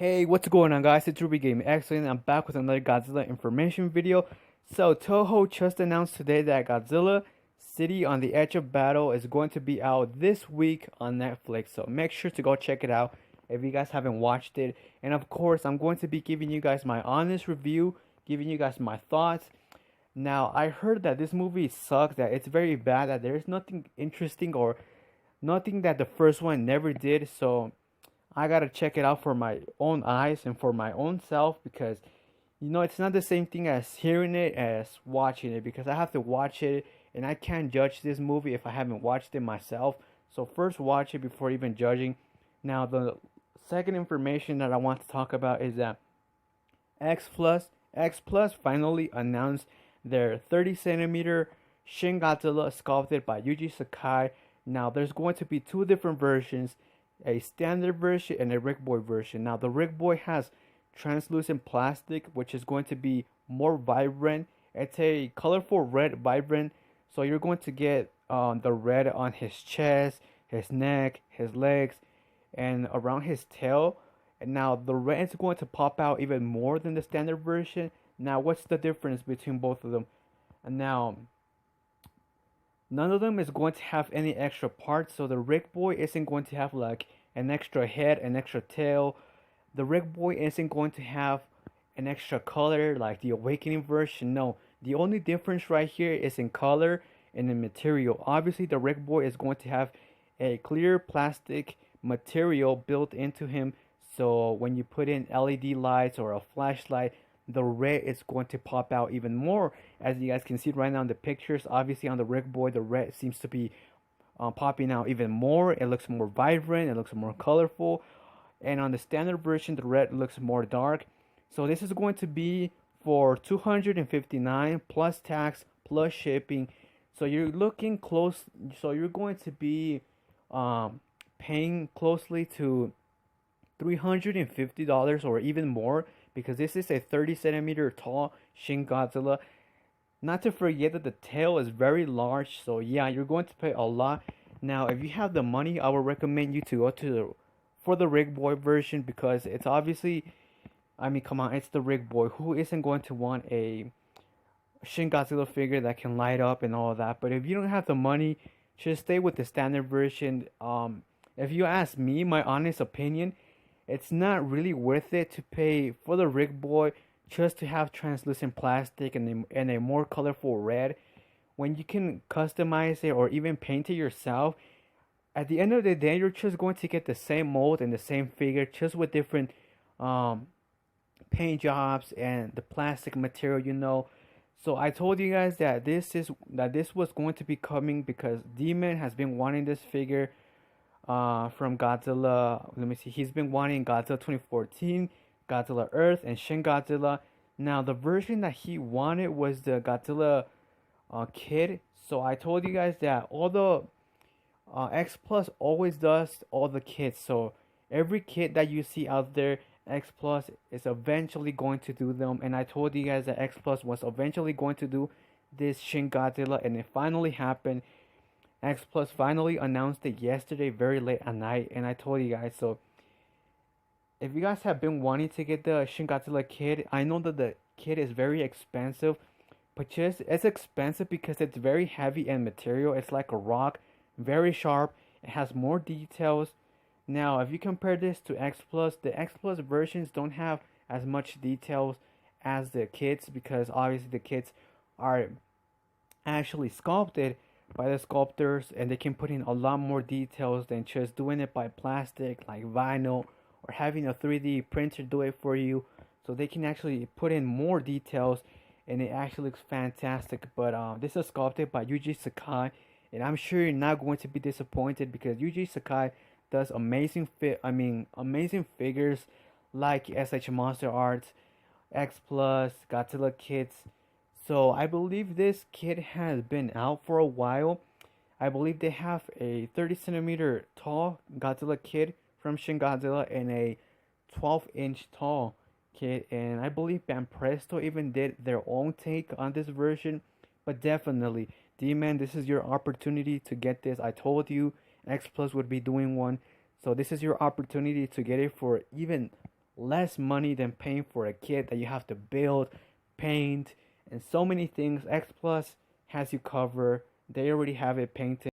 Hey, what's going on, guys? It's Ruby Game X and I'm back with another Godzilla information video. So Toho just announced today that Godzilla City on the Edge of Battle is going to be out this week on Netflix. So make sure to go check it out if you guys haven't watched it. And of course, I'm going to be giving you guys my honest review, giving you guys my thoughts. Now, I heard that this movie sucks, that it's very bad, that there's nothing interesting or nothing that the first one never did. So I gotta check it out for my own eyes and for my own self because it's not the same thing as hearing it as watching it because I have to watch it and I can't judge this movie if I haven't watched it myself. So first watch it before even judging. Now the second information that I want to talk about is that X Plus finally announced their 30 centimeter Shin Godzilla sculpted by Yuji Sakai. Now there's going to be two different versions, a standard version and a Rick Boy version. Now the Rick Boy has translucent plastic, which is going to be more vibrant. It's a colorful red vibrant, so you're going to get the red on his chest, his neck, his legs, and around his tail. And now the red is going to pop out even more than the standard version. Now what's the difference between both of them? And now none of them is going to have any extra parts, so the Rick Boy isn't going to have like an extra head, an extra tail. The Rick Boy isn't going to have an extra color like the Awakening version. No, the only difference right here is in color and in material. Obviously, the Rick Boy is going to have a clear plastic material built into him, so when you put in LED lights or a flashlight, the red is going to pop out even more. As you guys can see right now in the pictures, obviously on the Rick Boy, the red seems to be popping out even more. It looks more vibrant, it looks more colorful. And on the standard version, the red looks more dark. So this is going to be for $259 plus tax plus shipping. So you're looking close. So you're going to be paying closely to $350 or even more because this is a 30 centimeter tall Shin Godzilla. Not to forget that the tail is very large, so yeah, you're going to pay a lot. Now, if you have the money, I would recommend you to go for the Rick Boy version because it's obviously, I mean, come on, it's the Rick Boy. Who isn't going to want a Shin Godzilla figure that can light up and all of that? But if you don't have the money, just stay with the standard version. If you ask me, my honest opinion, it's not really worth it to pay for the Rick Boy just to have translucent plastic and a more colorful red when you can customize it or even paint it yourself. At the end of the day, you're just going to get the same mold and the same figure, just with different paint jobs and the plastic material. So I told you guys that this was going to be coming because D-Man has been wanting this figure from Godzilla. Let me see. He's been wanting Godzilla 2014, Godzilla Earth, and Shin Godzilla. Now the version that he wanted was the Godzilla kid. So I told you guys that all the X Plus always does all the kits. So every kit that you see out there, X Plus is eventually going to do them. And I told you guys that X Plus was eventually going to do this Shin Godzilla, and it finally happened. X Plus finally announced it yesterday, very late at night, and I told you guys. So if you guys have been wanting to get the Shin Godzilla kit, I know that the kit is very expensive, but just it's expensive because it's very heavy in material. It's like a rock, very sharp. It has more details. Now, if you compare this to X Plus, the X Plus versions don't have as much details as the kits because obviously the kits are actually sculpted by the sculptors and they can put in a lot more details than just doing it by plastic like vinyl or having a 3D printer do it for you. So they can actually put in more details and it actually looks fantastic. But this is sculpted by Yuji Sakai, and I'm sure you're not going to be disappointed because Yuji Sakai does amazing figures like SH Monster Arts, X Plus, Godzilla kits. So I believe this kit has been out for a while. I believe they have a 30 centimeter tall Godzilla kit from Shin Godzilla and a 12-inch tall kit. And I believe Banpresto even did their own take on this version. But definitely, D-Man, this is your opportunity to get this. I told you X Plus would be doing one. So this is your opportunity to get it for even less money than paying for a kit that you have to build, paint, and so many things. X Plus has you covered. They already have it painted.